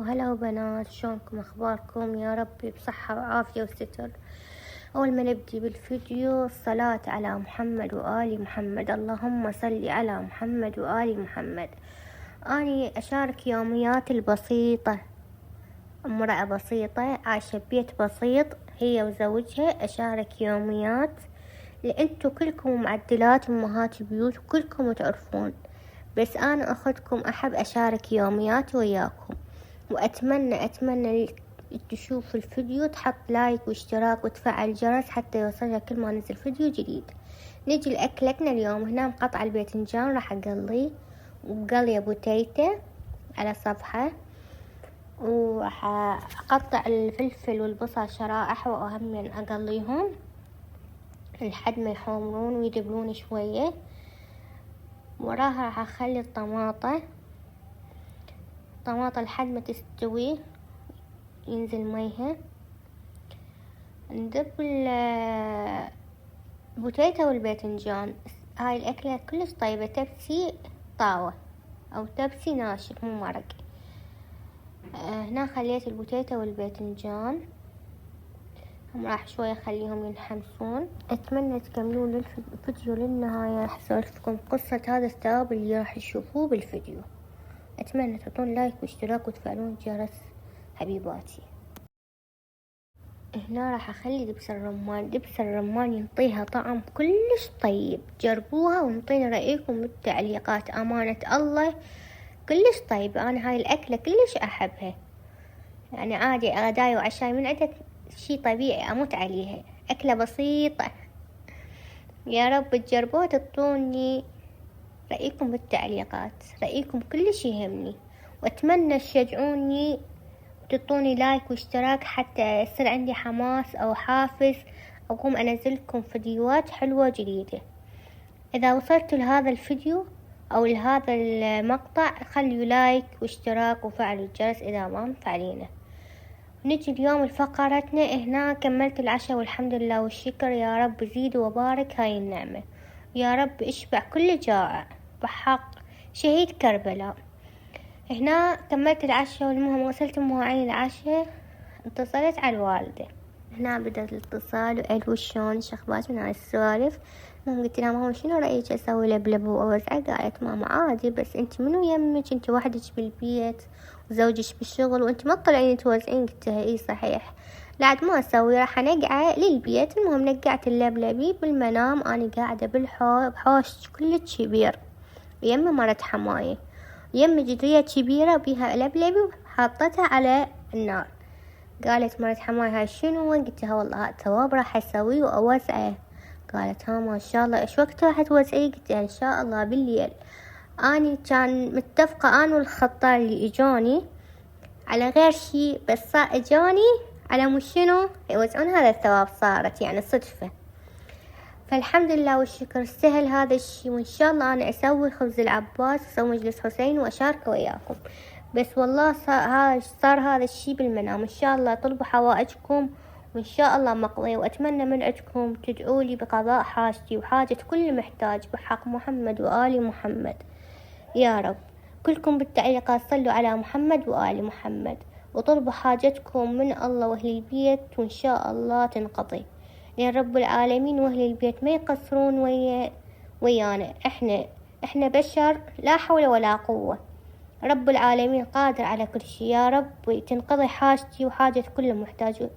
وهلا وبنات، شلونكم اخباركم؟ يا رب بصحة وعافية وستر. اول ما نبدي بالفيديو الصلاة على محمد وآل محمد، اللهم صل على محمد وآل محمد. اني اشارك يومياتي البسيطة، امرأة بسيطة عايشة ببيت بسيط هي وزوجها. اشارك يوميات لأنتو كلكم معدلات امهات بيوت وكلكم تعرفون، بس انا اخذكم احب اشارك يومياتي وياكم. واتمنى تشوف الفيديو، تحط لايك واشتراك وتفعل الجرس حتى يوصلك كل ما نزل فيديو جديد. نجي لأكلتنا اليوم. هنا مقطع الباذنجان راح اقليه، وقلي بوتيتة على صفحة، وراح اقطع الفلفل والبصل شرائح واهم اقليهم لحد ما يحمرون ويدبلون شوية. وراها راح اخلي الطماطة لحد ما تستوي ينزل ميها. ندب البوتيتا والباذنجان. هاي الأكلة كلش طيبة، تبسي طاوة أو تبسي ناشف مو مرق. هنا خليت البوتيتا والباذنجان هم راح شوية اخليهم ينحمسون. اتمنى تكملون الفيديو للنهاية، راح اسولفكم قصة هذا الثواب اللي راح تشوفوه بالفيديو. اتمنى تعطون لايك واشتراك وتفعلون الجرس حبيباتي. هنا راح اخلي دبس الرمان ينطيها طعم كلش طيب. جربوها وانطينا رأيكم بالتعليقات. امانة الله كلش طيبة. انا هاي الاكلة كلش احبها، يعني عادي غداي وعشاي من عدة شي طبيعي اموت عليها. اكلة بسيطة، يا رب تجربوها تعطوني رأيكم بالتعليقات. رأيكم كلش يهمني، واتمنى تشجعوني تعطوني لايك واشتراك حتى يصير عندي حماس او حافز اقوم انزلكم فيديوهات حلوة جديدة. اذا وصلتوا لهذا الفيديو او لهذا المقطع خلوا لايك واشتراك وفعلوا الجرس اذا ما مفعلينه. نجي اليوم لفقرتنا. هنا كملت العشاء والحمد لله والشكر. يا رب زيد وبارك هاي النعمة، يا رب اشبع كل جائع بحق شهيد كربلاء. هنا كملت العشاء، والمهم غسلت مواعين العشاء، اتصلت على الوالدة. هنا بدأت الاتصال وقالوا شلون شخبات من هاي السوالف. المهم قلت لها ماما شنو رأيك اسوي لبلب واوزعه؟ قالت ماما عادي، بس انت منو يمك؟ انت وحدك بالبيت وزوجك بالشغل وانت ما تطلعين توزعين. قلت لها اي صحيح، بعد ما اسوي راح انقعه للبيت. المهم نقعت اللبلبي بالمنام. انا قاعدة بحوش كلش كبير يمي مرت حماية، يمي جدرية كبيرة بيها لبلبي وحطتها على النار. قالت مرت حماي هاي شنو؟ قلت لها والله ثواب راح اسويه واوزعه. قالت ها ما شاء الله، ايش وقت راح توزعيه؟ قلت لها ان شاء الله بالليل. اني كان متفقة انا والخطار اللي اجاني على غير شي، بس صار اجاني على مش شنو يوزعون هذا الثواب. صارت يعني صدفة، فالحمد لله والشكر سهل هذا الشي. وان شاء الله انا اسوي خبز العباس واسوي مجلس حسين واشاركه وياكم. بس والله صار هذا الشي بالمنام. ان شاء الله طلبوا حوائجكم وان شاء الله مقضية. واتمنى من عندكم تدعولي بقضاء حاجتي وحاجة كل محتاج بحق محمد وآل محمد يا رب. كلكم بالتعليقات صلوا على محمد وآل محمد وطلبوا حاجتكم من الله واهل البيت، وان شاء الله تنقضي. يا رب العالمين واهل البيت ما يقصرون ويانا. احنا بشر، لا حول ولا قوة. رب العالمين قادر على كل شيء. يا رب تنقضي حاجتي وحاجة كل محتاج.